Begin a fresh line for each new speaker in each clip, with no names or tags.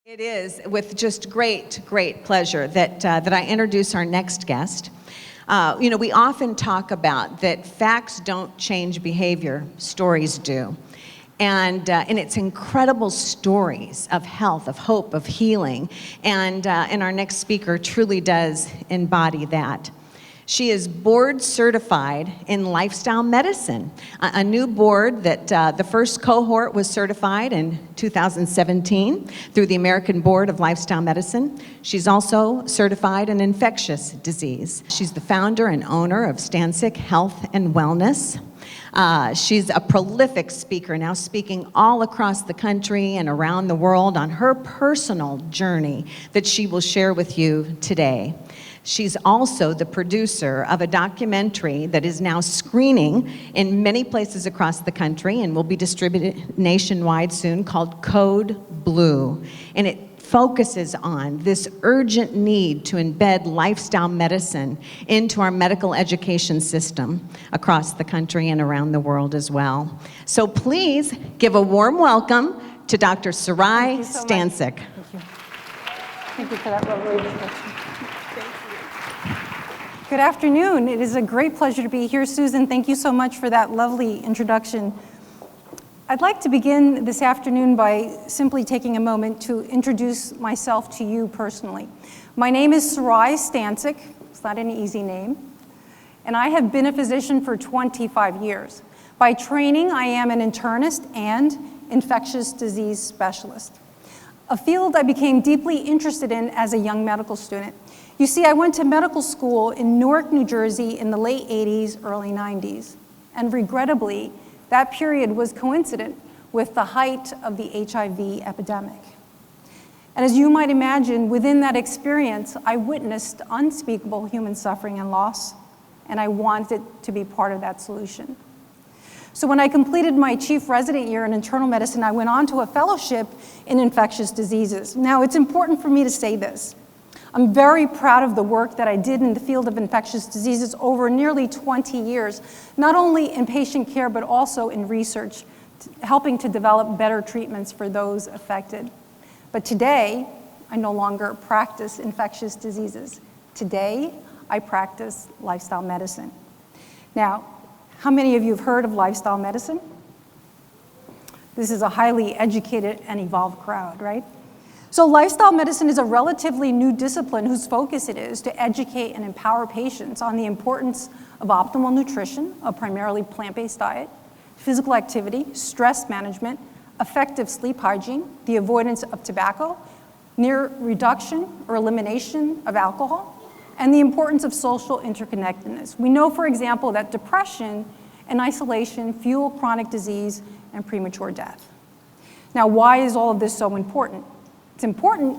It is with just great pleasure that I introduce our next guest. We often talk about that facts don't change behavior, stories do. And it's incredible stories of health, of hope, of healing. And our next speaker truly does embody that. She is board certified in lifestyle medicine, a new board that the first cohort was certified in 2017 through the American Board of Lifestyle Medicine. She's also certified in infectious disease. She's the founder and owner of Stancic Health and Wellness. She's a prolific speaker, now speaking all across the country and around the world on her personal journey that she will share with you today. She's also the producer of a documentary that is now screening in many places across the country and will be distributed nationwide soon, called Code Blue. And it focuses on this urgent need to embed lifestyle medicine into our medical education system across the country and around the world as well. So please give a warm welcome to Dr. Saray Stancic.
Thank you. Thank you for that lovely introduction. Good afternoon. It is a great pleasure to be here, Susan. Thank you so much for that lovely introduction. I'd like to begin this afternoon by simply taking a moment to introduce myself to you personally. My name is Saray Stancic. It's not an easy name. And I have been a physician for 25 years. By training, I am an internist and infectious disease specialist, a field I became deeply interested in as a young medical student. You see, I went to medical school in Newark, New Jersey in the late 80s, early 90s. And regrettably, that period was coincident with the height of the HIV epidemic. And as you might imagine, within that experience, I witnessed unspeakable human suffering and loss, and I wanted to be part of that solution. So when I completed my chief resident year in internal medicine, I went on to a fellowship in infectious diseases. Now, it's important for me to say this. I'm very proud of the work that I did in the field of infectious diseases over nearly 20 years, not only in patient care, but also in research, helping to develop better treatments for those affected. But today, I no longer practice infectious diseases. Today, I practice lifestyle medicine. Now, how many of you have heard of lifestyle medicine? This is a highly educated and evolved crowd, right? So lifestyle medicine is a relatively new discipline whose focus it is to educate and empower patients on the importance of optimal nutrition, a primarily plant-based diet, physical activity, stress management, effective sleep hygiene, the avoidance of tobacco, near reduction or elimination of alcohol, and the importance of social interconnectedness. We know, for example, that depression and isolation fuel chronic disease and premature death. Now, why is all of this so important? It's important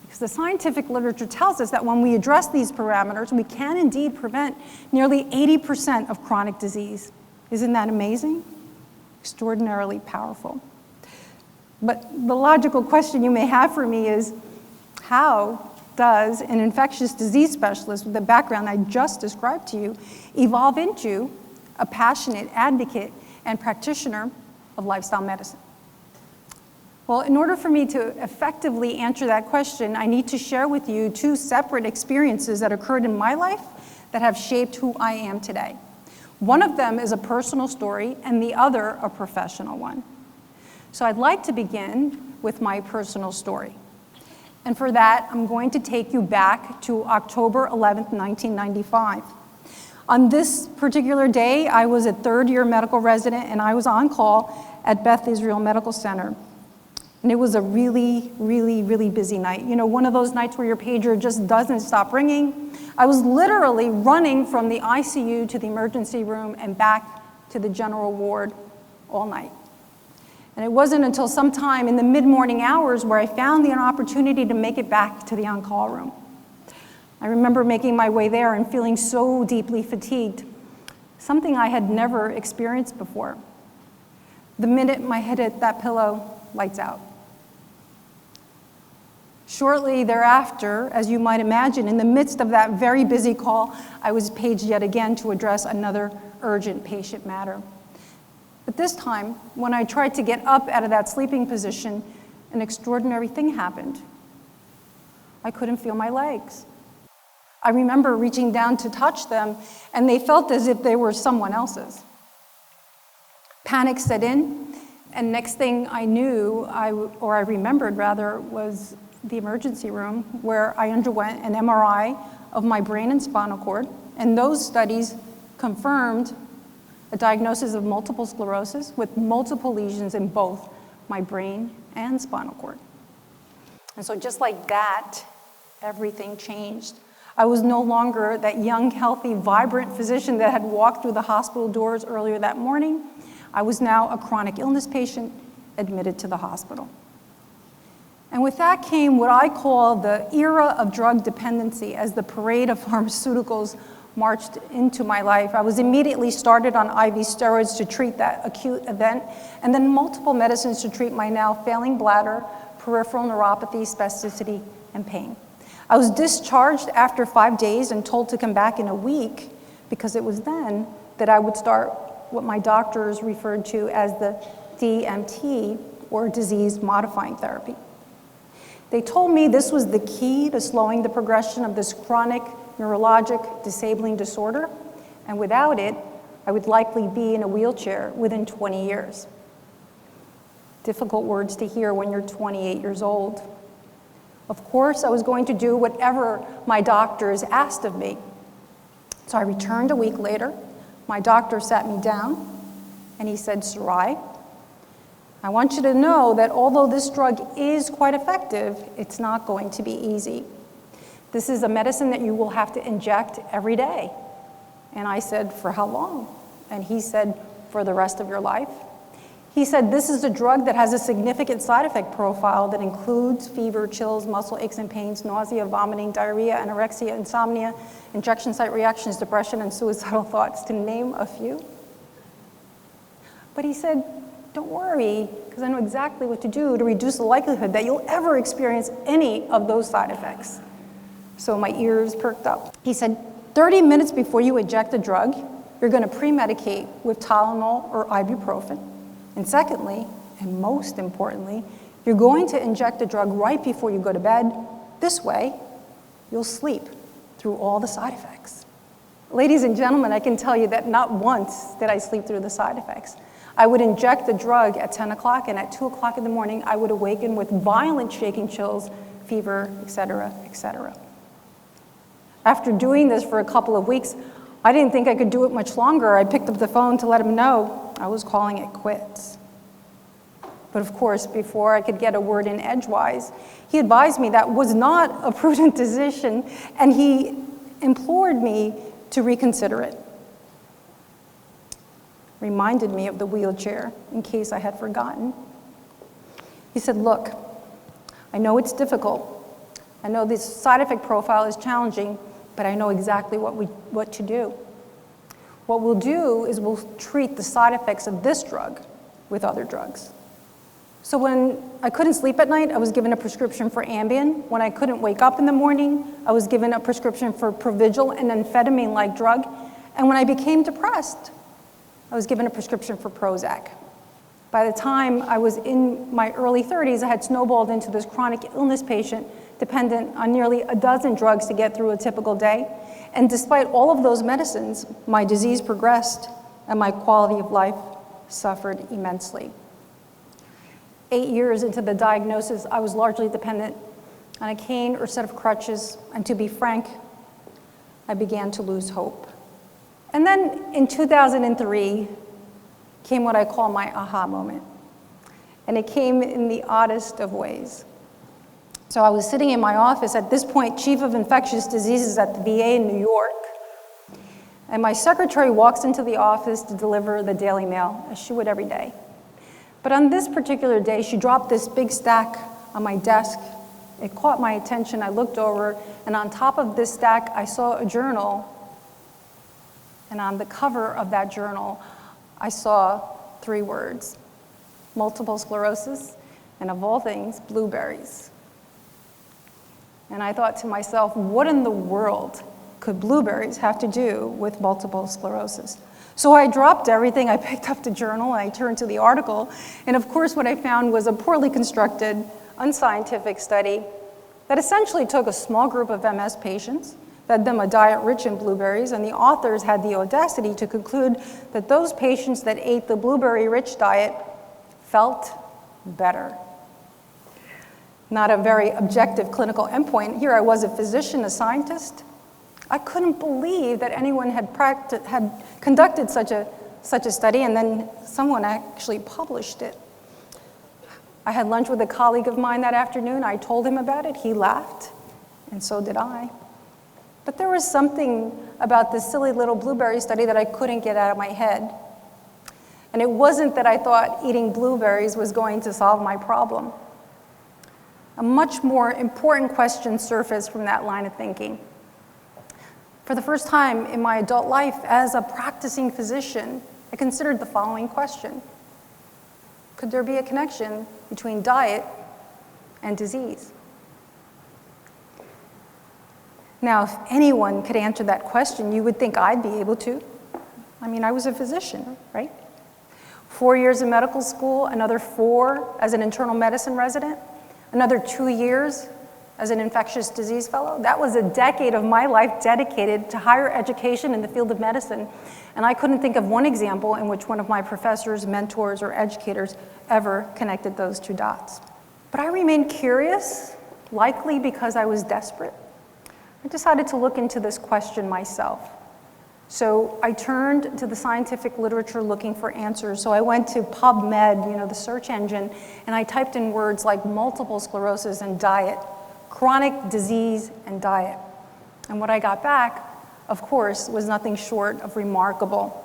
because the scientific literature tells us that when we address these parameters, we can indeed prevent nearly 80% of chronic disease. Isn't that amazing? Extraordinarily powerful. But the logical question you may have for me is, how does an infectious disease specialist with the background I just described to you evolve into a passionate advocate and practitioner of lifestyle medicine? Well, in order for me to effectively answer that question, I need to share with you two separate experiences that occurred in my life that have shaped who I am today. One of them is a personal story, and the other a professional one. So I'd like to begin with my personal story. And for that, I'm going to take you back to October 11th, 1995. On this particular day, I was a third-year medical resident, and I was on call at Beth Israel Medical Center. And it was a really busy night. You know, one of those nights where your pager just doesn't stop ringing. I was literally running from the ICU to the emergency room and back to the general ward all night. And it wasn't until sometime in the mid-morning hours where I found the opportunity to make it back to the on-call room. I remember making my way there and feeling so deeply fatigued, something I had never experienced before. The minute my head hit that pillow, lights out. Shortly thereafter, as you might imagine, in the midst of that very busy call, I was paged yet again to address another urgent patient matter. But this time, when I tried to get up out of that sleeping position an extraordinary thing happened. I couldn't feel my legs. I remember reaching down to touch them, and they felt as if they were someone else's. Panic set in, and next thing I knew, I remembered rather, was the emergency room where I underwent an MRI of my brain and spinal cord, and those studies confirmed a diagnosis of multiple sclerosis with multiple lesions in both my brain and spinal cord. And so just like that, everything changed. I was no longer that young, healthy, vibrant physician that had walked through the hospital doors earlier that morning. I was now a chronic illness patient admitted to the hospital. And with that came what I call the era of drug dependency as the parade of pharmaceuticals marched into my life. I was immediately started on IV steroids to treat that acute event, and then multiple medicines to treat my now failing bladder, peripheral neuropathy, spasticity, and pain. I was discharged after 5 days and told to come back in a week because it was then that I would start what my doctors referred to as the DMT, or disease-modifying therapy. They told me this was the key to slowing the progression of this chronic neurologic disabling disorder, and without it, I would likely be in a wheelchair within 20 years. Difficult words to hear when you're 28 years old. Of course, I was going to do whatever my doctors asked of me. So I returned a week later. My doctor sat me down, and he said, "Saray, I want you to know that although this drug is quite effective, it's not going to be easy. This is a medicine that you will have to inject every day." And I said, "For how long?" And he said, "For the rest of your life." He said, "This is a drug that has a significant side effect profile that includes fever, chills, muscle aches and pains, nausea, vomiting, diarrhea, anorexia, insomnia, injection site reactions, depression, and suicidal thoughts, to name a few." But he said, "Don't worry, because I know exactly what to do to reduce the likelihood that you'll ever experience any of those side effects." So my ears perked up. He said, 30 minutes before you inject the drug, you're going to pre-medicate with Tylenol or ibuprofen. And secondly, and most importantly, you're going to inject the drug right before you go to bed. This way, you'll sleep through all the side effects. Ladies and gentlemen, I can tell you that not once did I sleep through the side effects. I would inject the drug at 10 o'clock, and at 2 o'clock in the morning, I would awaken with violent shaking chills, fever, etc., etc. After doing this for a couple of weeks, I didn't think I could do it much longer. I picked up the phone to let him know I was calling it quits. But of course, before I could get a word in edgewise, he advised me that was not a prudent decision, and he implored me to reconsider it. Reminded me of the wheelchair in case I had forgotten. He said, "Look, I know it's difficult. I know this side effect profile is challenging, but I know exactly what to do. What we'll do is we'll treat the side effects of this drug with other drugs." So when I couldn't sleep at night, I was given a prescription for Ambien. When I couldn't wake up in the morning, I was given a prescription for Provigil, an amphetamine-like drug. And when I became depressed, I was given a prescription for Prozac. By the time I was in my early 30s, I had snowballed into this chronic illness patient dependent on nearly a dozen drugs to get through a typical day. And despite all of those medicines, my disease progressed and my quality of life suffered immensely. 8 years into the diagnosis, I was largely dependent on a cane or set of crutches, and to be frank, I began to lose hope. And then in 2003 came what I call my aha moment. And it came in the oddest of ways. So I was sitting in my office, at this point, chief of infectious diseases at the VA in New York. And my secretary walks into the office to deliver the Daily Mail, as she would every day. But on this particular day, she dropped this big stack on my desk. It caught my attention. I looked over, and on top of this stack, I saw a journal. And on the cover of that journal, I saw 3 words: multiple sclerosis, and of all things, blueberries. And I thought to myself, what in the world could blueberries have to do with multiple sclerosis? So I dropped everything, I picked up the journal, and I turned to the article, and of course what I found was a poorly constructed unscientific study that essentially took a small group of MS patients, fed them a diet rich in blueberries, and the authors had the audacity to conclude that those patients that ate the blueberry-rich diet felt better. Not a very objective clinical endpoint. Here I was, a physician, a scientist. I couldn't believe that anyone had conducted such a study, and then someone actually published it. I had lunch with a colleague of mine that afternoon. I told him about it. He laughed, and so did I. But there was something about this silly little blueberry study that I couldn't get out of my head. And it wasn't that I thought eating blueberries was going to solve my problem. A much more important question surfaced from that line of thinking. For the first time in my adult life as a practicing physician, I considered the following question. Could there be a connection between diet and disease? Now, if anyone could answer that question, you would think I'd be able to. I mean, I was a physician, right? 4 years in medical school, another 4 as an internal medicine resident, another 2 years as an infectious disease fellow. That was a decade of my life dedicated to higher education in the field of medicine. And I couldn't think of one example in which one of my professors, mentors, or educators ever connected those 2 dots. But I remained curious, likely because I was desperate. I decided to look into this question myself. So I turned to the scientific literature looking for answers. So I went to PubMed, the search engine, and I typed in words like multiple sclerosis and diet, chronic disease and diet. And what I got back, of course, was nothing short of remarkable.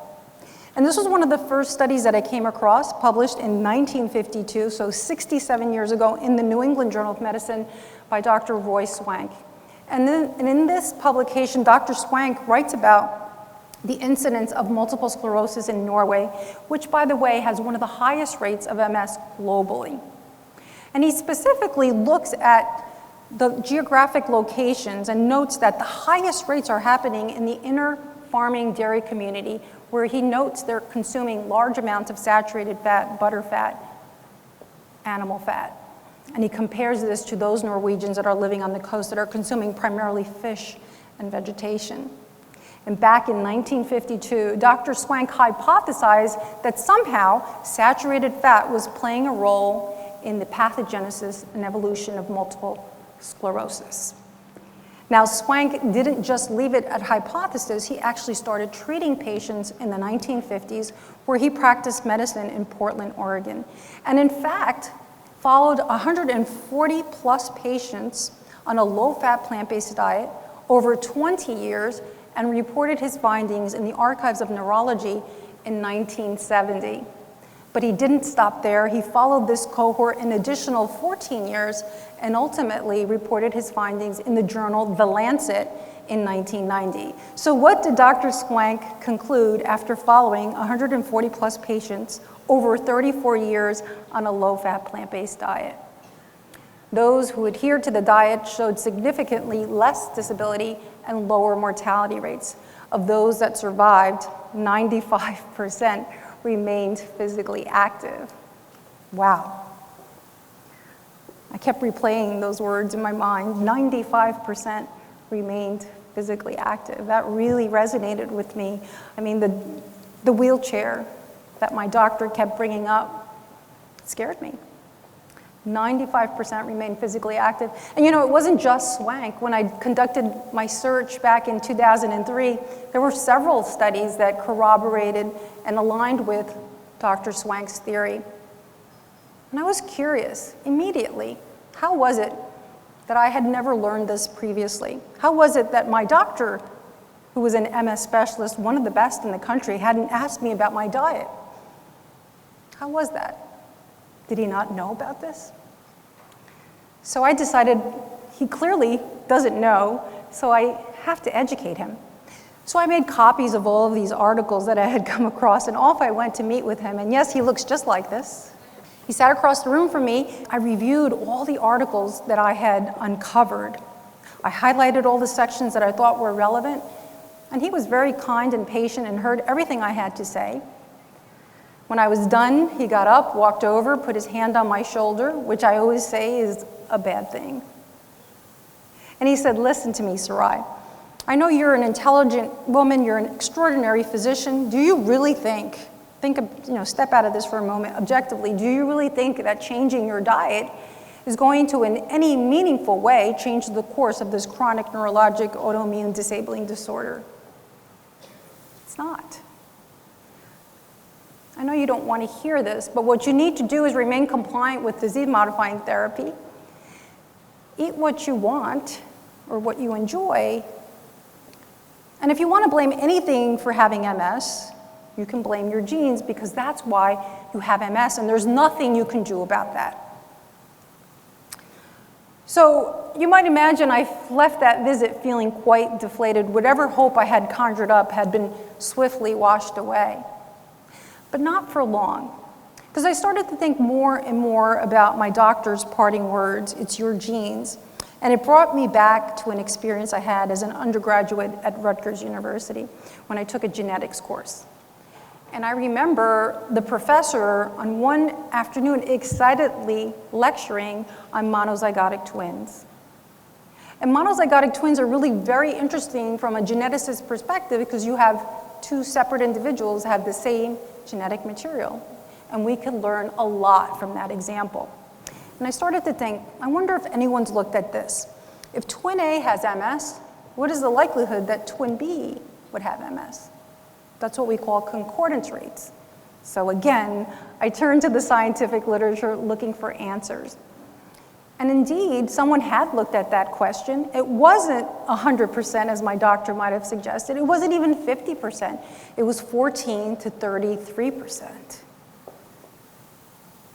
And this was one of the first studies that I came across, published in 1952, so 67 years ago, in the New England Journal of Medicine by Dr. Roy Swank. And in this publication, Dr. Swank writes about the incidence of multiple sclerosis in Norway, which, by the way, has one of the highest rates of MS globally. And he specifically looks at the geographic locations and notes that the highest rates are happening in the inner farming dairy community, where he notes they're consuming large amounts of saturated fat, butter fat, animal fat. And he compares this to those Norwegians that are living on the coast that are consuming primarily fish and vegetation. And back in 1952, Dr. Swank hypothesized that somehow saturated fat was playing a role in the pathogenesis and evolution of multiple sclerosis. Now, Swank didn't just leave it at hypothesis. He actually started treating patients in the 1950s, where he practiced medicine in Portland, Oregon. And in fact, followed 140 plus patients on a low-fat plant-based diet over 20 years and reported his findings in the Archives of Neurology in 1970. But he didn't stop there. He followed this cohort an additional 14 years and ultimately reported his findings in the journal The Lancet in 1990. So what did Dr. Swank conclude after following 140 plus patients over 34 years on a low-fat plant-based diet? Those who adhered to the diet showed significantly less disability and lower mortality rates. Of those that survived, 95% remained physically active. Wow. I kept replaying those words in my mind. 95% remained physically active. That really resonated with me. I mean, the wheelchair that my doctor kept bringing up scared me. 95% remained physically active. And it wasn't just Swank. When I conducted my search back in 2003, there were several studies that corroborated and aligned with Dr. Swank's theory. And I was curious immediately, how was it that I had never learned this previously? How was it that my doctor, who was an MS specialist, one of the best in the country, hadn't asked me about my diet? How was that? Did he not know about this? So I decided he clearly doesn't know, so I have to educate him. So I made copies of all of these articles that I had come across, and off I went to meet with him. And yes, he looks just like this. He sat across the room from me. I reviewed all the articles that I had uncovered. I highlighted all the sections that I thought were relevant, and he was very kind and patient and heard everything I had to say. When I was done, he got up, walked over, put his hand on my shoulder, which I always say is a bad thing. And he said, "Listen to me, Saray. I know you're an intelligent woman, you're an extraordinary physician. Do you really think, step out of this for a moment, objectively, do you really think that changing your diet is going to, in any meaningful way, change the course of this chronic neurologic autoimmune disabling disorder?" It's not. I know you don't want to hear this, but what you need to do is remain compliant with disease-modifying therapy, eat what you want or what you enjoy, and if you want to blame anything for having MS, you can blame your genes because that's why you have MS, and there's nothing you can do about that. So you might imagine I left that visit feeling quite deflated. Whatever hope I had conjured up had been swiftly washed away. But not for long, because I started to think more and more about my doctor's parting words, "It's your genes." And it brought me back to an experience I had as an undergraduate at Rutgers University when I took a genetics course. And I remember the professor on one afternoon excitedly lecturing on monozygotic twins. And monozygotic twins are really very interesting from a geneticist's perspective because you have two separate individuals have the same genetic material. And we can learn a lot from that example. And I started to think, I wonder if anyone's looked at this. If twin A has MS, what is the likelihood that twin B would have MS? That's what we call concordance rates. So again, I turned to the scientific literature looking for answers. And indeed, someone had looked at that question. It wasn't 100% as my doctor might have suggested. It wasn't even 50%. It was 14 to 33%.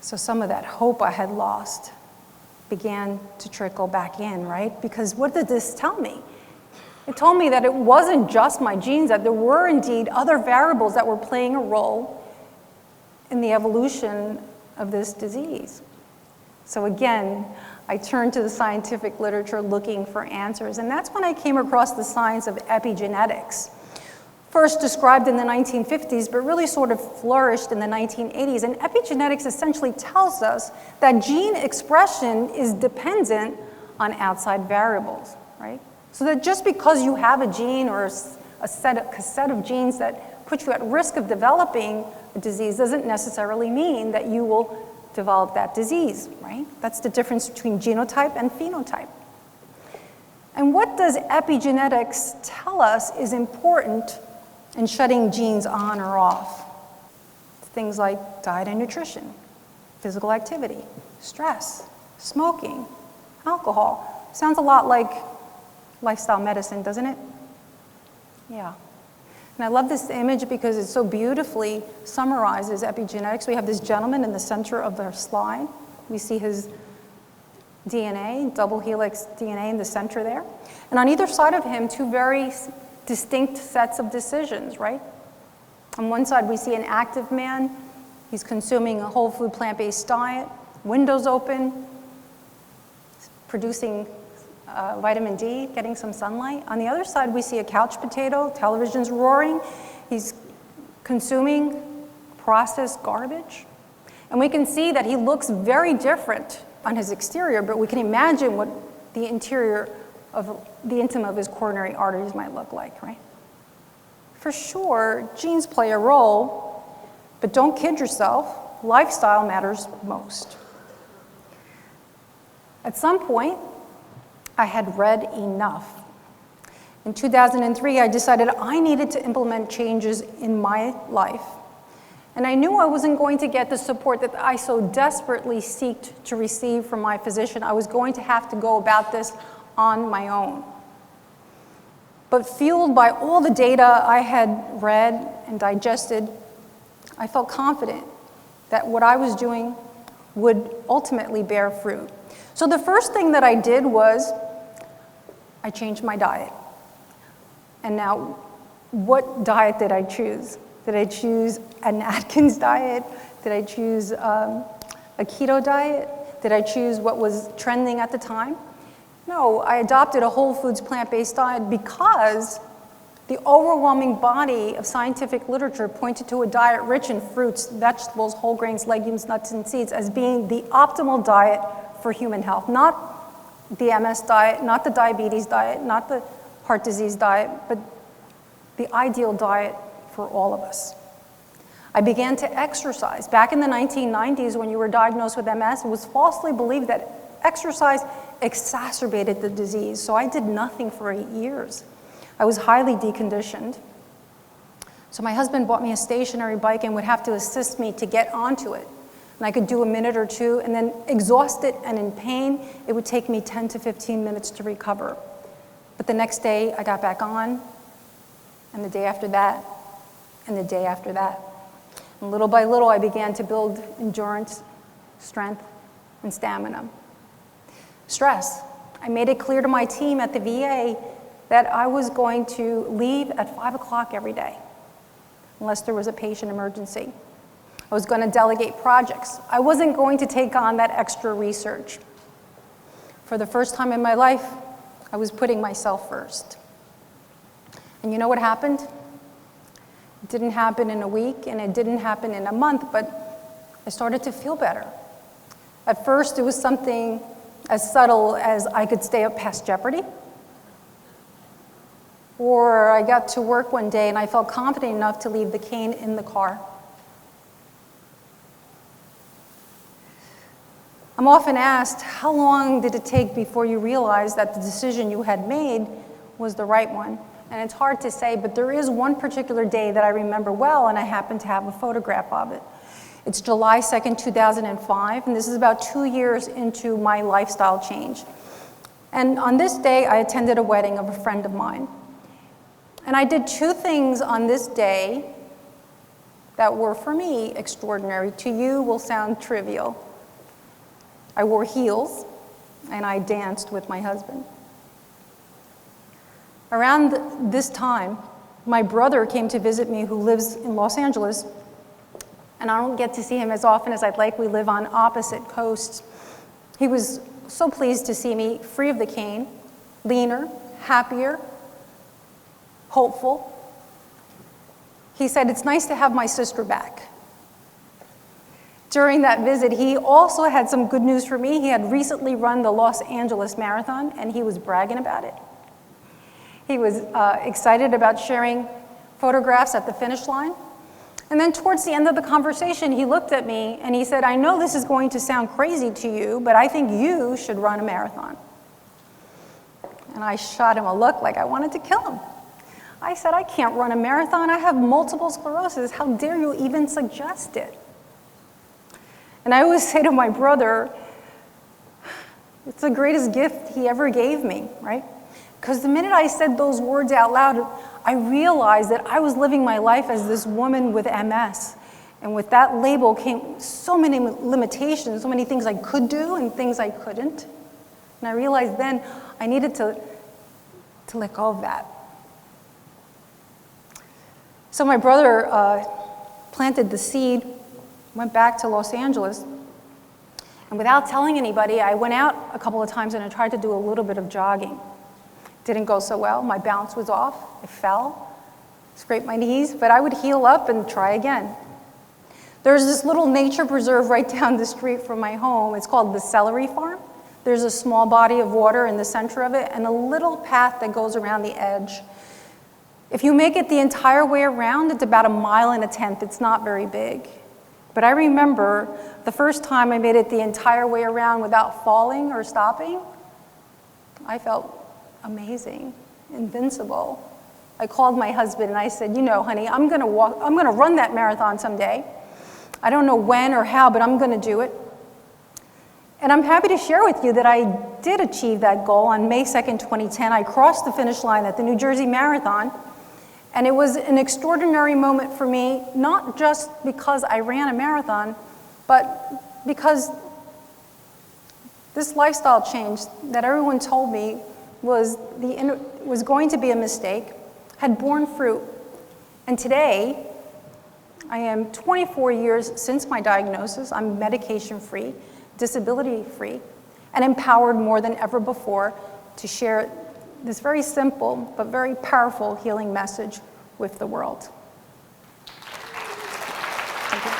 So some of that hope I had lost began to trickle back in, right? Because what did this tell me? It told me that it wasn't just my genes, that there were indeed other variables that were playing a role in the evolution of this disease. So again, I turned to the scientific literature looking for answers, and that's when I came across the science of epigenetics. First described in the 1950s, but really sort of flourished in the 1980s. And epigenetics essentially tells us that gene expression is dependent on outside variables, right? So that just because you have a gene or a set of genes that put you at risk of developing a disease doesn't necessarily mean that you will develop that disease, right? That's the difference between genotype and phenotype. And what does epigenetics tell us is important in shutting genes on or off? Things like diet and nutrition, physical activity, stress, smoking, alcohol. Sounds a lot like lifestyle medicine, doesn't it? Yeah. And I love this image because it so beautifully summarizes epigenetics. We have this gentleman in the center of the slide. We see his DNA, double helix DNA in the center there. And on either side of him, two very distinct sets of decisions, right? On one side, we see an active man. He's consuming a whole food plant-based diet, windows open, producing vitamin D, getting some sunlight. On the other side, we see a couch potato, television's roaring. He's consuming processed garbage. And we can see that he looks very different on his exterior, but we can imagine what the interior of the intima of his coronary arteries might look like, right? For sure, genes play a role, but don't kid yourself, lifestyle matters most. At some point, I had read enough. In 2003, I decided I needed to implement changes in my life. And I knew I wasn't going to get the support that I so desperately sought to receive from my physician. I was going to have to go about this on my own. But fueled by all the data I had read and digested, I felt confident that what I was doing would ultimately bear fruit. So the first thing that I did was I changed my diet. And now, what diet did I choose? Did I choose an Atkins diet? Did I choose a keto diet? Did I choose what was trending at the time? No, I adopted a whole foods plant-based diet because The overwhelming body of scientific literature pointed to a diet rich in fruits, vegetables, whole grains, legumes, nuts, and seeds as being the optimal diet for human health. Not the MS diet, not the diabetes diet, not the heart disease diet, but the ideal diet for all of us. I began to exercise. Back in the 1990s, when you were diagnosed with MS, it was falsely believed that exercise exacerbated the disease, so I did nothing for 8 years. I was highly deconditioned. So my husband bought me a stationary bike and would have to assist me to get onto it. And I could do a minute or two, and then exhausted and in pain, it would take me 10 to 15 minutes to recover. But the next day, I got back on, and the day after that, and the day after that. And little by little, I began to build endurance, strength, and stamina. Stress. I made it clear to my team at the VA that I was going to leave at 5 o'clock every day, unless there was a patient emergency. I was going to delegate projects. I wasn't going to take on that extra research. For the first time in my life, I was putting myself first. And you know what happened? It didn't happen in a week, and it didn't happen in a month, but I started to feel better. At first, it was something as subtle as I could stay up past Jeopardy. Or I got to work one day and I felt confident enough to leave the cane in the car. I'm often asked, how long did it take before you realized that the decision you had made was the right one? And it's hard to say, but there is one particular day that I remember well, and I happen to have a photograph of it. It's July 2nd, 2005, and this is about 2 years into my lifestyle change. And on this day, I attended a wedding of a friend of mine. And I did 2 things on this day that were, for me, extraordinary. To you will sound trivial. I wore heels, and I danced with my husband. Around this time, my brother came to visit me, who lives in Los Angeles, and I don't get to see him as often as I'd like. We live on opposite coasts. He was so pleased to see me free of the cane, leaner, happier, hopeful. He said, "It's nice to have my sister back." During that visit, he also had some good news for me. He had recently run the Los Angeles Marathon, and he was bragging about it. He was excited about sharing photographs at the finish line. And then towards the end of the conversation, he looked at me and he said, "I know this is going to sound crazy to you, but I think you should run a marathon." And I shot him a look like I wanted to kill him. I said, "I can't run a marathon. I have multiple sclerosis. How dare you even suggest it?" And I always say to my brother, it's the greatest gift he ever gave me, right? Because the minute I said those words out loud, I realized that I was living my life as this woman with MS. And with that label came so many limitations, so many things I could do and things I couldn't. And I realized then I needed to let go of that. So my brother planted the seed, went back to Los Angeles, and without telling anybody, I went out a couple of times and I tried to do a little bit of jogging. Didn't go so well. My balance was off. I fell, scraped my knees, but I would heal up and try again. There's this little nature preserve right down the street from my home. It's called the Celery Farm. There's a small body of water in the center of it and a little path that goes around the edge. If you make it the entire way around, it's about 1.1 miles. It's not very big. But I remember the first time I made it the entire way around without falling or stopping, I felt amazing, invincible. I called my husband and I said, "You know, honey, I'm gonna run that marathon someday. I don't know when or how, but I'm gonna do it." And I'm happy to share with you that I did achieve that goal on May 2nd, 2010. I crossed the finish line at the New Jersey Marathon. And it was an extraordinary moment for me, not just because I ran a marathon, but because this lifestyle change that everyone told me was going to be a mistake had borne fruit. And today, I am 24 years since my diagnosis. I'm medication-free, disability-free, and empowered more than ever before to share this very simple but very powerful healing message with the world. Thank you.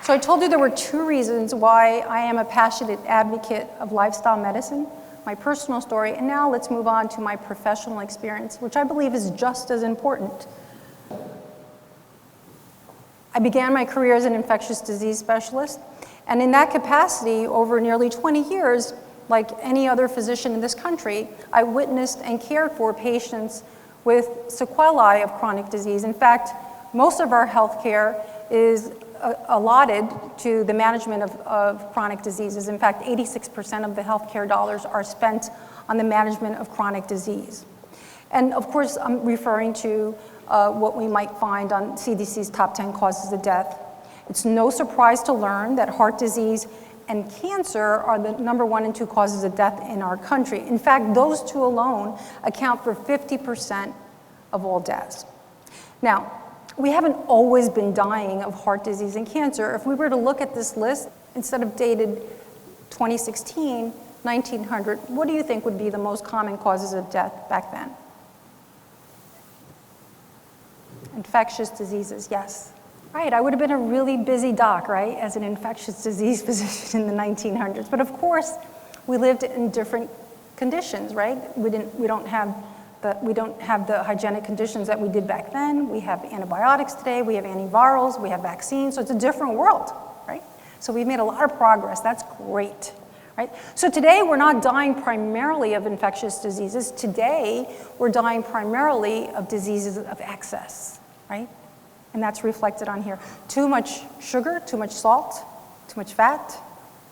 So I told you there were 2 reasons why I am a passionate advocate of lifestyle medicine, my personal story, and now let's move on to my professional experience, which I believe is just as important. I began my career as an infectious disease specialist, and in that capacity, over nearly 20 years, like any other physician in this country, I witnessed and cared for patients with sequelae of chronic disease. In fact, most of our health care is allotted to the management of chronic diseases. In fact, 86% of the healthcare dollars are spent on the management of chronic disease. And of course, I'm referring to what we might find on CDC's top 10 causes of death. It's no surprise to learn that heart disease and cancer are the #1 and 2 causes of death in our country. In fact, those 2 alone account for 50% of all deaths. Now, we haven't always been dying of heart disease and cancer. If we were to look at this list, instead of dated 2016, 1900, what do you think would be the most common causes of death back then? Infectious diseases, yes. Right, I would have been a really busy doc, right, as an infectious disease physician in the 1900s. But of course, we lived in different conditions, right? We don't have the hygienic conditions that we did back then. We have antibiotics today, we have antivirals, we have vaccines, so it's a different world, right? So we've made a lot of progress, that's great, right? So today we're not dying primarily of infectious diseases. Today we're dying primarily of diseases of excess, right? And that's reflected on here. Too much sugar, too much salt, too much fat,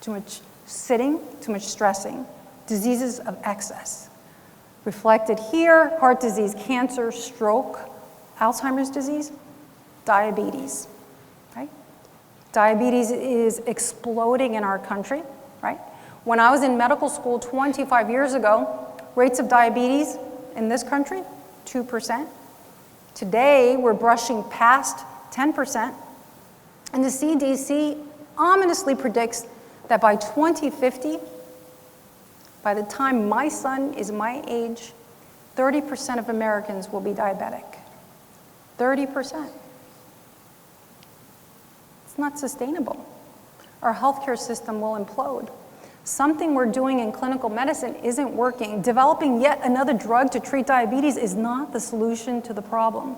too much sitting, too much stressing. Diseases of excess. Reflected here, heart disease, cancer, stroke, Alzheimer's disease, diabetes, right? Diabetes is exploding in our country, right? When I was in medical school 25 years ago, rates of diabetes in this country, 2%. Today, we're brushing past 10%, and the CDC ominously predicts that by 2050, by the time my son is my age, 30% of Americans will be diabetic. 30%. It's not sustainable. Our healthcare system will implode. Something we're doing in clinical medicine isn't working. Developing yet another drug to treat diabetes is not the solution to the problem.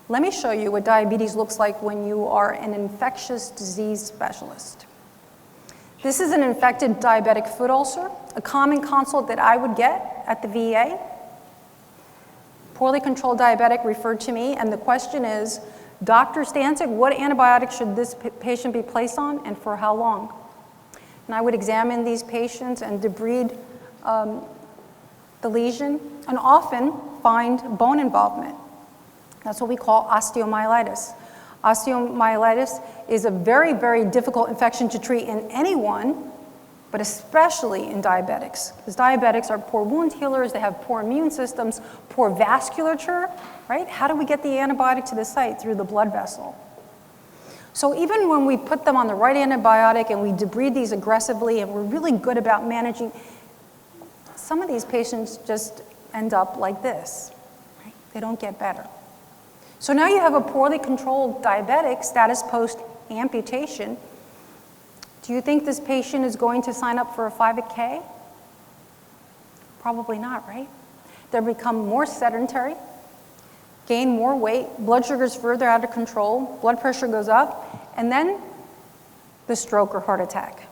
Let me show you what diabetes looks like when you are an infectious disease specialist. This is an infected diabetic foot ulcer, a common consult that I would get at the VA. Poorly controlled diabetic referred to me, and the question is, Dr. Stancic, what antibiotic should this patient be placed on and for how long? And I would examine these patients and debride the lesion and often find bone involvement. That's what we call osteomyelitis. Osteomyelitis is a very, very difficult infection to treat in anyone, but especially in diabetics. Because diabetics are poor wound healers, they have poor immune systems, poor vasculature, right? How do we get the antibiotic to the site? Through the blood vessel. So even when we put them on the right antibiotic and we debride these aggressively and we're really good about managing, some of these patients just end up like this, right? They don't get better. So now you have a poorly controlled diabetic status post-amputation. Do you think this patient is going to sign up for a 5K? Probably not, right? They become more sedentary, gain more weight, blood sugar's further out of control, blood pressure goes up, and then the stroke or heart attack.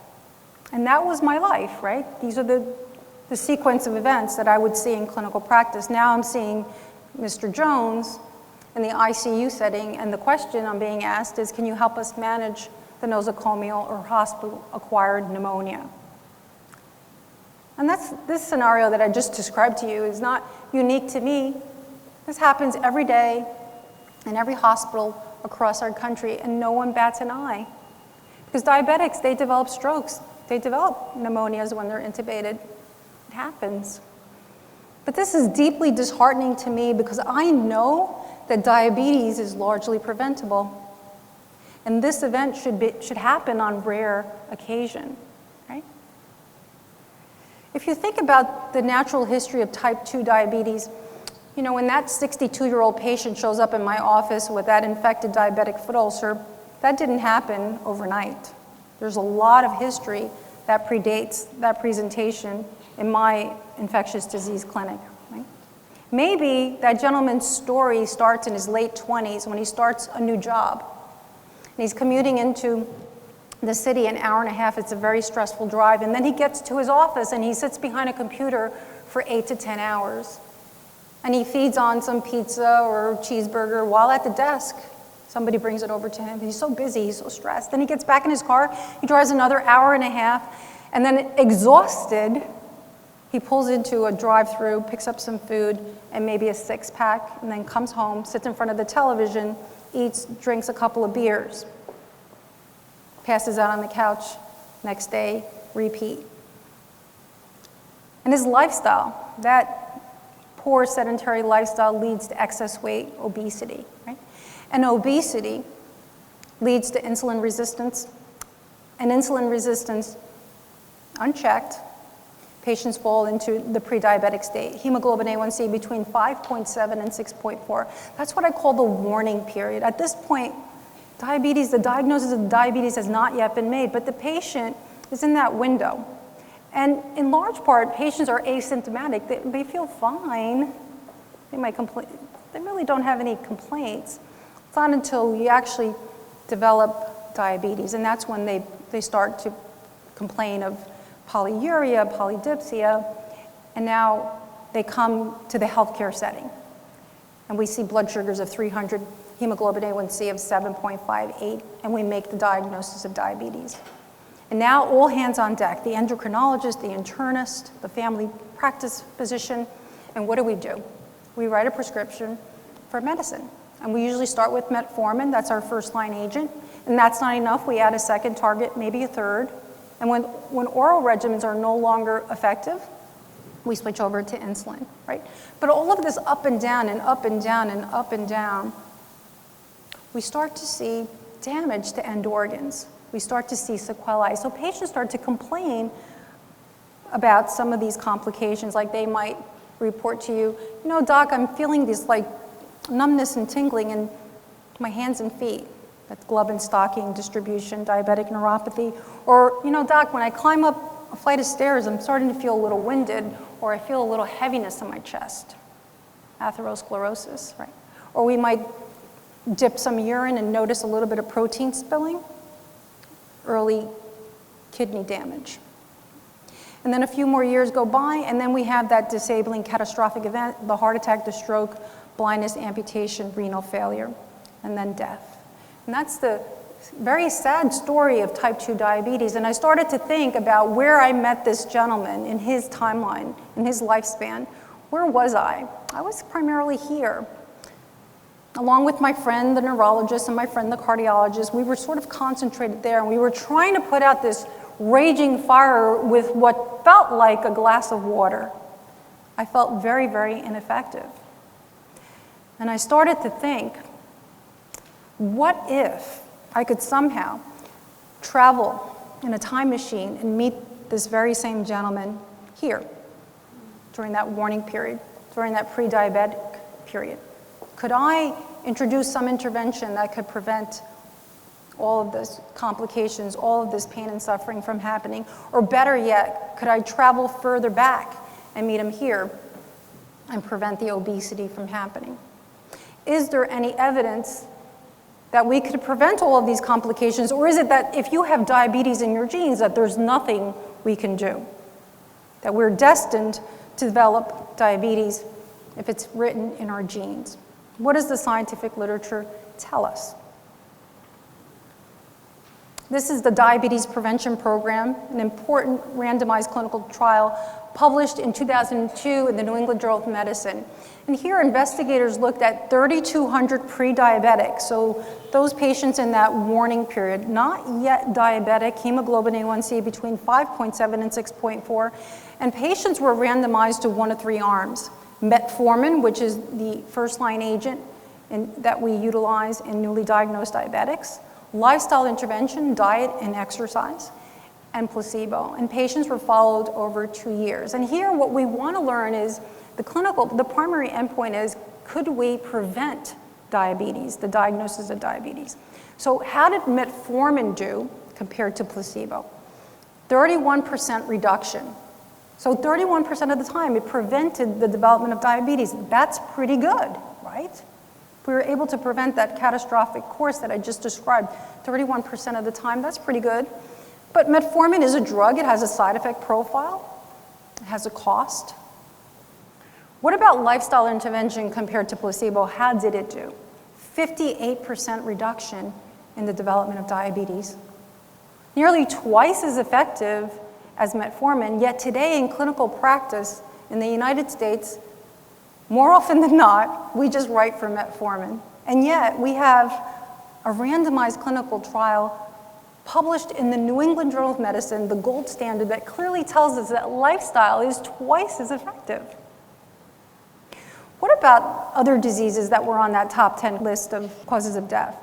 And that was my life, right? These are the sequence of events that I would see in clinical practice. Now I'm seeing Mr. Jones in the ICU setting, and the question I'm being asked is, can you help us manage the nosocomial or hospital-acquired pneumonia? And this scenario that I just described to you is not unique to me. This happens every day in every hospital across our country, and no one bats an eye. Because diabetics, they develop strokes. They develop pneumonias when they're intubated. It happens. But this is deeply disheartening to me because I know that diabetes is largely preventable. And this event should happen on rare occasion, right? If you think about the natural history of type 2 diabetes, you know, when that 62-year-old patient shows up in my office with that infected diabetic foot ulcer, that didn't happen overnight. There's a lot of history that predates that presentation in my infectious disease clinic. Right? Maybe that gentleman's story starts in his late 20s when he starts a new job. And he's commuting into the city an hour and a half. It's a very stressful drive. And then he gets to his office and he sits behind a computer for 8 to 10 hours. And he feeds on some pizza or cheeseburger while at the desk. Somebody brings it over to him. He's so busy, he's so stressed. Then he gets back in his car, he drives another hour and a half, and then exhausted, he pulls into a drive-through, picks up some food and maybe a six-pack, and then comes home, sits in front of the television, eats, drinks a couple of beers, passes out on the couch, next day, repeat. And his lifestyle, that poor sedentary lifestyle leads to excess weight, obesity, right? And obesity leads to insulin resistance. And insulin resistance, unchecked, patients fall into the pre-diabetic state. Hemoglobin A1C between 5.7 and 6.4. That's what I call the warning period. At this point, diabetes, the diagnosis of diabetes has not yet been made, but the patient is in that window. And in large part, patients are asymptomatic. They feel fine. They might complain. They really don't have any complaints. It's not until you actually develop diabetes, and that's when they start to complain of polyuria, polydipsia, and now they come to the healthcare setting. And we see blood sugars of 300, hemoglobin A1C of 7.58, and we make the diagnosis of diabetes. And now all hands on deck, the endocrinologist, the internist, the family practice physician, and what do? We write a prescription for medicine. And we usually start with metformin, that's our first line agent, and that's not enough, we add a second target, maybe a third. And when oral regimens are no longer effective, we switch over to insulin, right? But all of this up and down and up and down and up and down, we start to see damage to end organs. We start to see sequelae. So patients start to complain about some of these complications, like they might report to you, you know, doc, I'm feeling this like numbness and tingling in my hands and feet. That's glove and stocking distribution, diabetic neuropathy. Or, you know, doc, when I climb up a flight of stairs, I'm starting to feel a little winded, or I feel a little heaviness in my chest. Atherosclerosis, right? Or we might dip some urine and notice a little bit of protein spilling. Early kidney damage. And then a few more years go by, and then we have that disabling catastrophic event, the heart attack, the stroke, blindness, amputation, renal failure, and then death. And that's the very sad story of type 2 diabetes. And I started to think about where I met this gentleman in his timeline, in his lifespan. Where was I? I was primarily here. Along with my friend, the neurologist, and my friend, the cardiologist, we were sort of concentrated there, and we were trying to put out this raging fire with what felt like a glass of water. I felt very, very ineffective. And I started to think, what if I could somehow travel in a time machine and meet this very same gentleman here during that warning period, during that pre-diabetic period? Could I introduce some intervention that could prevent all of this complications, all of this pain and suffering from happening? Or better yet, could I travel further back and meet him here and prevent the obesity from happening? Is there any evidence that we could prevent all of these complications, or is it that if you have diabetes in your genes that there's nothing we can do? That we're destined to develop diabetes if it's written in our genes? What does the scientific literature tell us? This is the Diabetes Prevention Program, an important randomized clinical trial published in 2002 in the New England Journal of Medicine. And here investigators looked at 3,200 pre-diabetics, so those patients in that warning period, not yet diabetic, hemoglobin A1C between 5.7 and 6.4, and patients were randomized to one of three arms. Metformin, which is the first-line agent that we utilize in newly diagnosed diabetics, lifestyle intervention, diet and exercise, and placebo. And patients were followed over 2 years. And here what we want to learn is the primary endpoint is, could we prevent diabetes, the diagnosis of diabetes? So how did metformin do compared to placebo? 31% reduction. So 31% of the time it prevented the development of diabetes. That's pretty good, right? We were able to prevent that catastrophic course that I just described 31% of the time. That's pretty good. But metformin is a drug. It has a side effect profile. It has a cost. What about lifestyle intervention compared to placebo? How did it do? 58% reduction in the development of diabetes. Nearly twice as effective as metformin, yet today in clinical practice in the United States, more often than not, we just write for metformin. And yet we have a randomized clinical trial published in the New England Journal of Medicine, the gold standard, that clearly tells us that lifestyle is twice as effective. What about other diseases that were on that top 10 list of causes of death?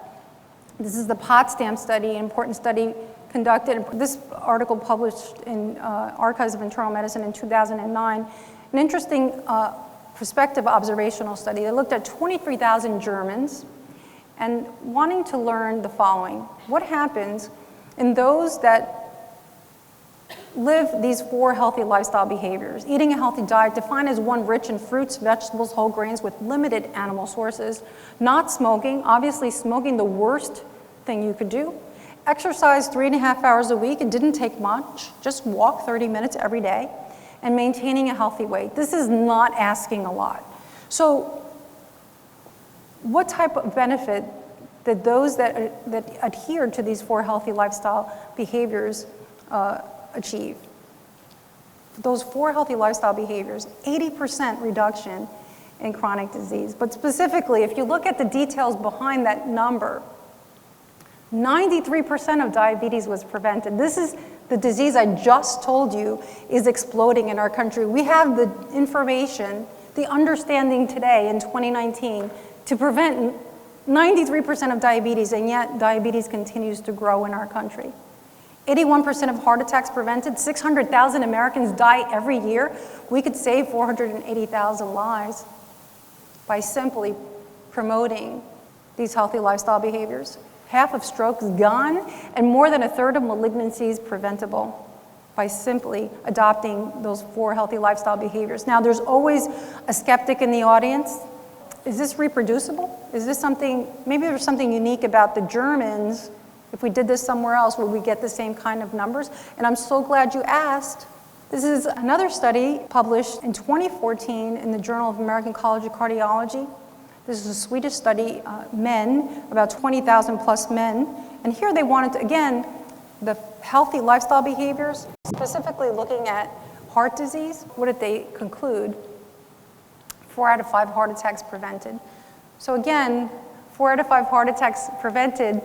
This is the Potsdam study, an important study conducted. This article published in Archives of Internal Medicine in 2009. An interesting prospective observational study. They looked at 23,000 Germans and wanting to learn the following. What happens in those that live these 4 healthy lifestyle behaviors? Eating a healthy diet defined as one rich in fruits, vegetables, whole grains with limited animal sources. Not smoking, obviously smoking the worst thing you could do. Exercise 3.5 hours a week. It didn't take much. Just walk 30 minutes every day. And maintaining a healthy weight. This is not asking a lot. So what type of benefit did those that adhered to these 4 healthy lifestyle behaviors achieve? Those 4 healthy lifestyle behaviors, 80% reduction in chronic disease. But specifically, if you look at the details behind that number, 93% of diabetes was prevented. This is the disease I just told you is exploding in our country. We have the information, the understanding today in 2019 to prevent 93% of diabetes, and yet diabetes continues to grow in our country. 81% of heart attacks prevented. 600,000 Americans die every year. We could save 480,000 lives by simply promoting these healthy lifestyle behaviors. Half of strokes gone, and more than 1/3 of malignancies preventable by simply adopting those 4 healthy lifestyle behaviors. Now, there's always a skeptic in the audience. Is this reproducible? Is this something, maybe there's something unique about the Germans. If we did this somewhere else, would we get the same kind of numbers? And I'm so glad you asked. This is another study published in 2014 in the Journal of American College of Cardiology. This is a Swedish study, men, about 20,000 plus men. And here they wanted to, again, the healthy lifestyle behaviors, specifically looking at heart disease. What did they conclude? 4 out of 5 heart attacks prevented. So again, 4 out of 5 heart attacks prevented.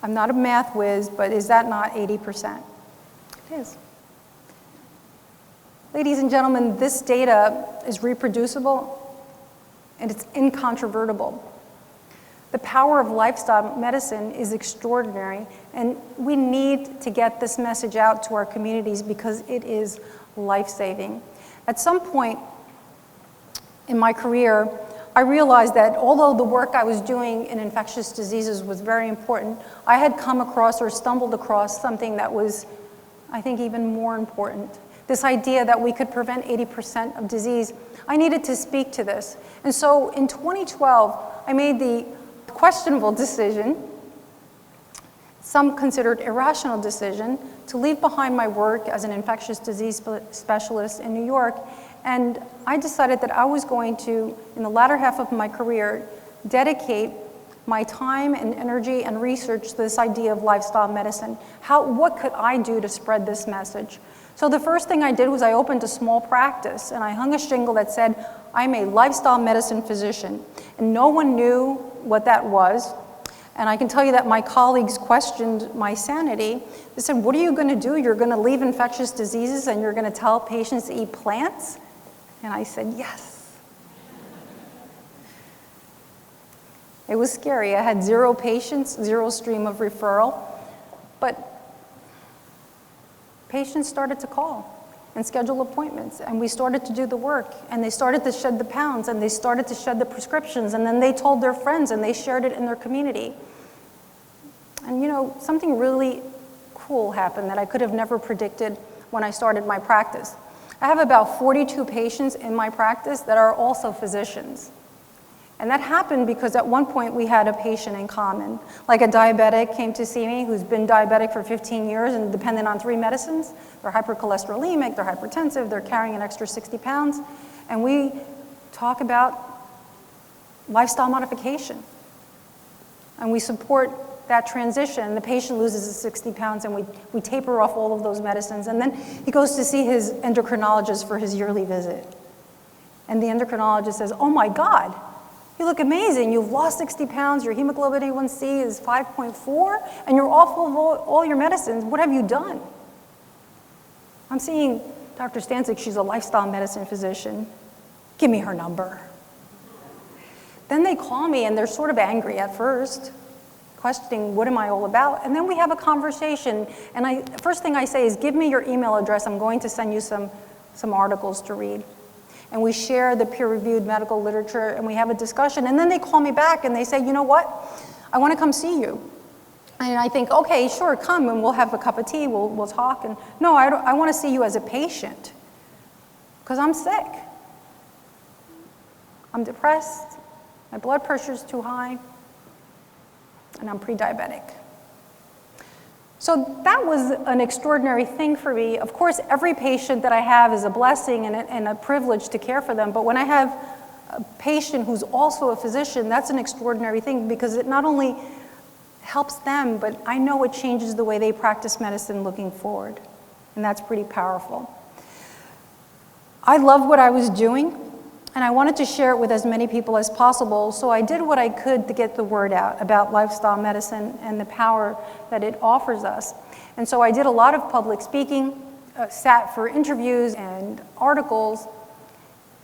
I'm not a math whiz, but is that not 80%? It is. Ladies and gentlemen, this data is reproducible and it's incontrovertible. The power of lifestyle medicine is extraordinary, and we need to get this message out to our communities because it is life-saving. At some point in my career, I realized that although the work I was doing in infectious diseases was very important, I had come across or stumbled across something that was, I think, even more important. This idea that we could prevent 80% of disease. I needed to speak to this. And so in 2012, I made the questionable decision, some considered irrational decision, to leave behind my work as an infectious disease specialist in New York. And I decided that I was going to, in the latter half of my career, dedicate my time and energy and research to this idea of lifestyle medicine. What could I do to spread this message? So the first thing I did was I opened a small practice, and I hung a shingle that said, I'm a lifestyle medicine physician. And no one knew what that was. And I can tell you that my colleagues questioned my sanity. They said, what are you going to do? You're going to leave infectious diseases and you're going to tell patients to eat plants? And I said, yes. It was scary. I had 0 patients, 0 stream of referral. But patients started to call and schedule appointments, and we started to do the work, and they started to shed the pounds, and they started to shed the prescriptions, and then they told their friends, and they shared it in their community. And you know, something really cool happened that I could have never predicted when I started my practice. I have about 42 patients in my practice that are also physicians. And that happened because at one point we had a patient in common. Like a diabetic came to see me who's been diabetic for 15 years and dependent on 3 medicines. They're hypercholesterolemic, they're hypertensive, they're carrying an extra 60 pounds. And we talk about lifestyle modification. And we support that transition. The patient loses his 60 pounds and we taper off all of those medicines. And then he goes to see his endocrinologist for his yearly visit. And the endocrinologist says, "Oh my God, you look amazing. You've lost 60 pounds, your hemoglobin A1C is 5.4, and you're off of all your medicines. What have you done?" I'm seeing Dr. Stancic, she's a lifestyle medicine physician. Give me her number. Then they call me and they're sort of angry at first, questioning what am I all about? And then we have a conversation, and first thing I say is, give me your email address. I'm going to send you some articles to read. And we share the peer-reviewed medical literature, and we have a discussion. And then they call me back, and they say, "You know what? I want to come see you." And I think, okay, sure, come, and we'll have a cup of tea, we'll talk. And no, I want to see you as a patient, because I'm sick. I'm depressed, my blood pressure's too high, and I'm pre-diabetic. So that was an extraordinary thing for me. Of course, every patient that I have is a blessing and a privilege to care for them. But when I have a patient who's also a physician, that's an extraordinary thing because it not only helps them, but I know it changes the way they practice medicine looking forward. And that's pretty powerful. I loved what I was doing, and I wanted to share it with as many people as possible, so I did what I could to get the word out about lifestyle medicine and the power that it offers us. And so I did a lot of public speaking, sat for interviews and articles,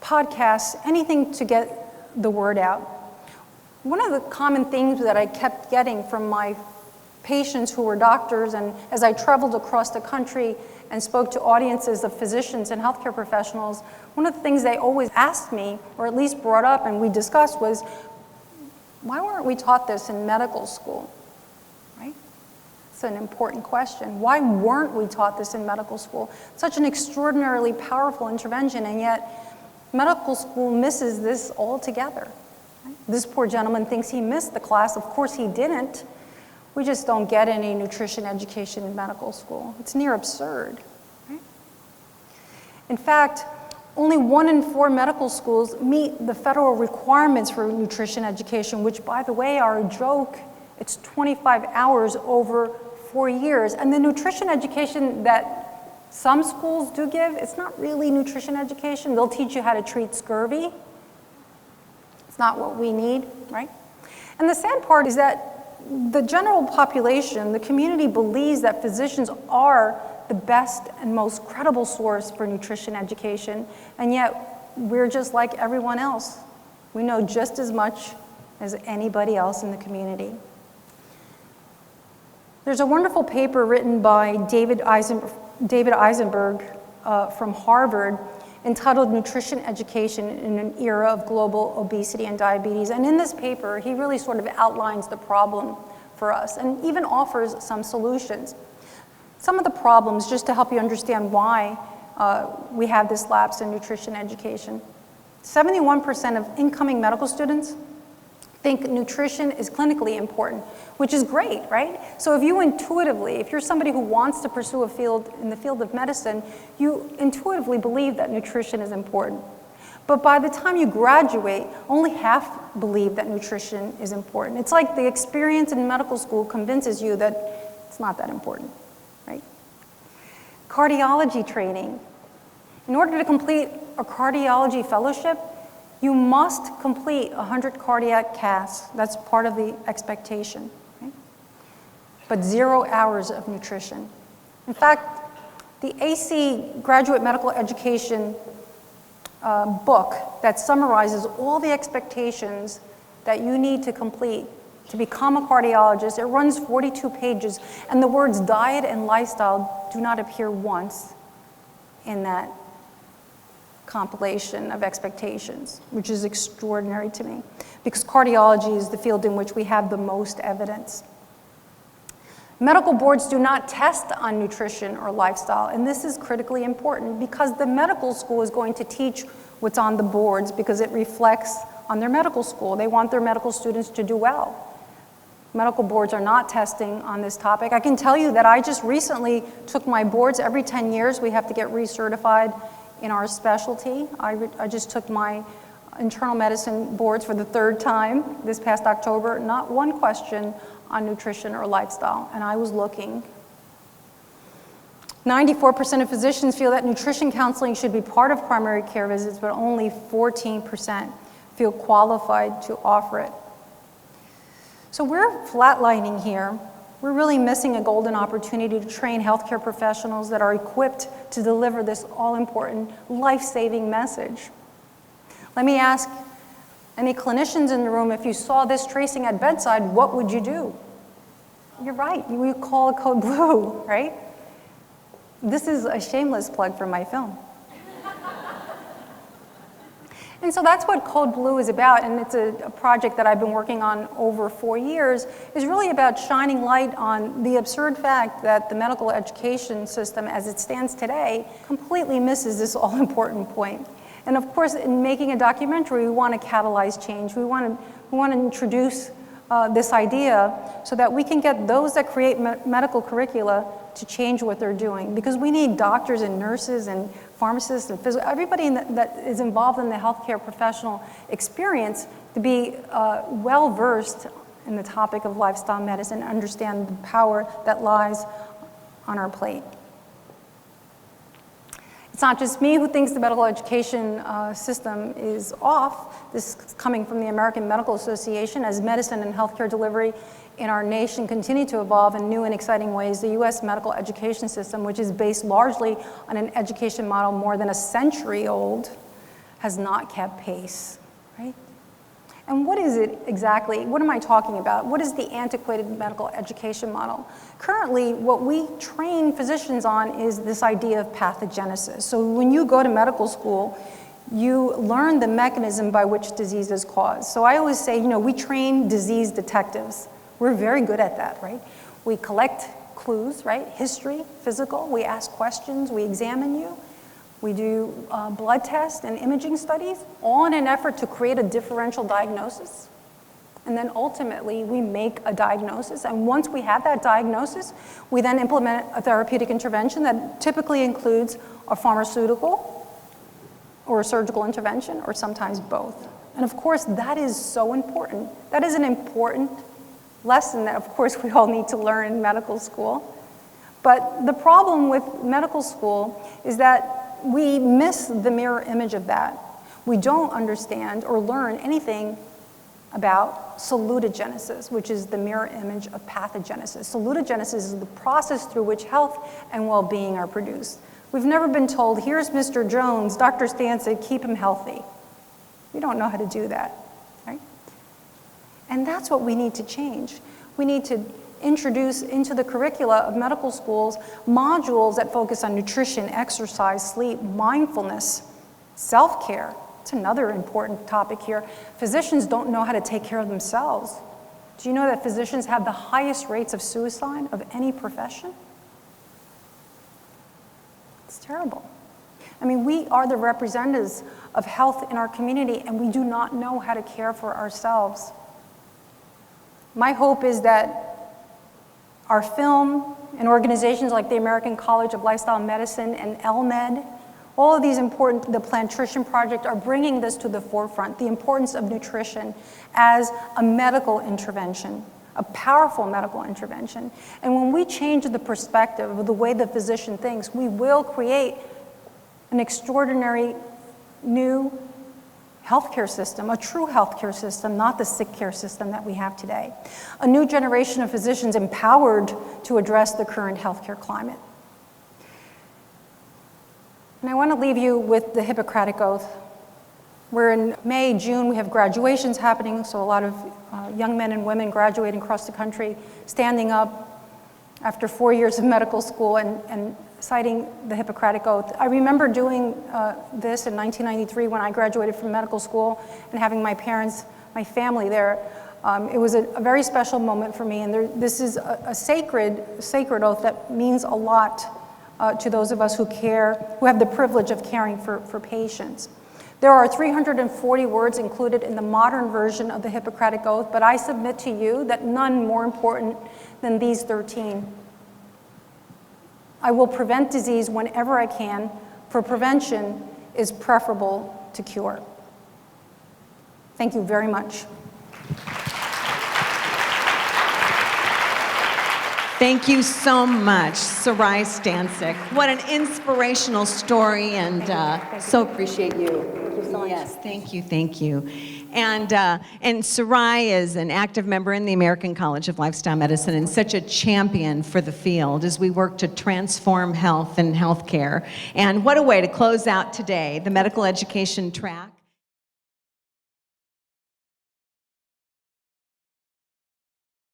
podcasts, anything to get the word out. One of the common themes that I kept getting from my patients who were doctors, and as I traveled across the country and spoke to audiences of physicians and healthcare professionals, one of the things they always asked me, or at least brought up and we discussed, was, why weren't we taught this in medical school, right? It's an important question. Why weren't we taught this in medical school? Such an extraordinarily powerful intervention, and yet medical school misses this altogether. Right? This poor gentleman thinks he missed the class. Of course he didn't. We just don't get any nutrition education in medical school. It's near absurd. Right? In fact, only 1 in 4 medical schools meet the federal requirements for nutrition education, which, by the way, are a joke. It's 25 hours over 4 years. And the nutrition education that some schools do give, it's not really nutrition education. They'll teach you how to treat scurvy. It's not what we need, right? And the sad part is that the general population, the community, believes that physicians are the best and most credible source for nutrition education, and yet we're just like everyone else. We know just as much as anybody else in the community. There's a wonderful paper written by David Eisenberg from Harvard entitled Nutrition Education in an Era of Global Obesity and Diabetes. And in this paper, he really sort of outlines the problem for us and even offers some solutions. Some of the problems, just to help you understand why we have this lapse in nutrition education. 71% of incoming medical students think nutrition is clinically important, which is great, right? So if you intuitively, if you're somebody who wants to pursue a field in the field of medicine, you intuitively believe that nutrition is important. But by the time you graduate, only half believe that nutrition is important. It's like the experience in medical school convinces you that it's not that important, right? Cardiology training. In order to complete a cardiology fellowship, you must complete 100 cardiac caths. That's part of the expectation, right? But 0 hours of nutrition. In fact, the AC Graduate Medical Education book that summarizes all the expectations that you need to complete to become a cardiologist. It runs 42 pages, and the words diet and lifestyle do not appear once in that compilation of expectations, which is extraordinary to me, because cardiology is the field in which we have the most evidence. Medical boards do not test on nutrition or lifestyle, and this is critically important because the medical school is going to teach what's on the boards because it reflects on their medical school. They want their medical students to do well. Medical boards are not testing on this topic. I can tell you that I just recently took my boards. Every 10 years we have to get recertified in our specialty. I just took my internal medicine boards for the 3rd time this past October. Not one question on nutrition or lifestyle, and I was looking. 94% of physicians feel that nutrition counseling should be part of primary care visits, but only 14% feel qualified to offer it. So we're flatlining here. We're really missing a golden opportunity to train healthcare professionals that are equipped to deliver this all-important, life-saving message. Let me ask any clinicians in the room, if you saw this tracing at bedside, what would you do? You're right, you would call code blue, right? This is a shameless plug for my film. And so that's what Code Blue is about, and it's a project that I've been working on over 4 years, is really about shining light on the absurd fact that the medical education system as it stands today completely misses this all-important point. And of course, in making a documentary, we want to catalyze change. We want to introduce this idea so that we can get those that create medical curricula to change what they're doing, because we need doctors and nurses and pharmacists and everybody that is involved in the healthcare professional experience to be well-versed in the topic of lifestyle medicine, understand the power that lies on our plate. It's not just me who thinks the medical education system is off. This is coming from the American Medical Association. As medicine and healthcare delivery in our nation continue to evolve in new and exciting ways, the U.S. medical education system, which is based largely on an education model more than a century old, has not kept pace, right? And what is it exactly? What am I talking about? What is the antiquated medical education model? Currently, what we train physicians on is this idea of pathogenesis. So when you go to medical school, you learn the mechanism by which disease is caused. So I always say, we train disease detectives. We're very good at that, right? We collect clues, right? History, physical, we ask questions, we examine you. We do blood tests and imaging studies, all in an effort to create a differential diagnosis. And then ultimately, we make a diagnosis. And once we have that diagnosis, we then implement a therapeutic intervention that typically includes a pharmaceutical or a surgical intervention, or sometimes both. And of course, that is so important. That is an important lesson that, of course, we all need to learn in medical school. But the problem with medical school is that we miss the mirror image of that. We don't understand or learn anything about salutogenesis, which is the mirror image of pathogenesis. Salutogenesis is the process through which health and well-being are produced. We've never been told, here's Mr. Jones, Dr. Stancic, keep him healthy. We don't know how to do that, right? And that's what we need to change. We need to introduce into the curricula of medical schools modules that focus on nutrition, exercise, sleep, mindfulness, self-care. It's another important topic here. Physicians don't know how to take care of themselves. Do you know that physicians have the highest rates of suicide of any profession? It's terrible. I mean, we are the representatives of health in our community, and we do not know how to care for ourselves. My hope is that our film and organizations like the American College of Lifestyle Medicine and LMed, all of these important, the Plantrition Project, are bringing this to the forefront, the importance of nutrition as a medical intervention, a powerful medical intervention. And when we change the perspective of the way the physician thinks, we will create an extraordinary new healthcare system, a true healthcare system, not the sick care system that we have today. A new generation of physicians empowered to address the current healthcare climate. And I want to leave you with the Hippocratic Oath. We're in May, June, we have graduations happening, so a lot of young men and women graduating across the country, standing up after 4 years of medical school and citing the Hippocratic Oath. I remember doing this in 1993 when I graduated from medical school and having my parents, my family there. It was a very special moment for me, and this is a sacred oath that means a lot to those of us who have the privilege of caring for patients. There are 340 words included in the modern version of the Hippocratic Oath, but I submit to you that none more important than these 13. I will prevent disease whenever I can, for prevention is preferable to cure. Thank you very much.
Thank you so much, Saray Stancic. What an inspirational story, and so appreciate you. Thank you so much. Yes, thank you, thank you. And Saray is an active member in the American College of Lifestyle Medicine and such a champion for the field as we work to transform health and healthcare. And what a way to close out today, the medical education track.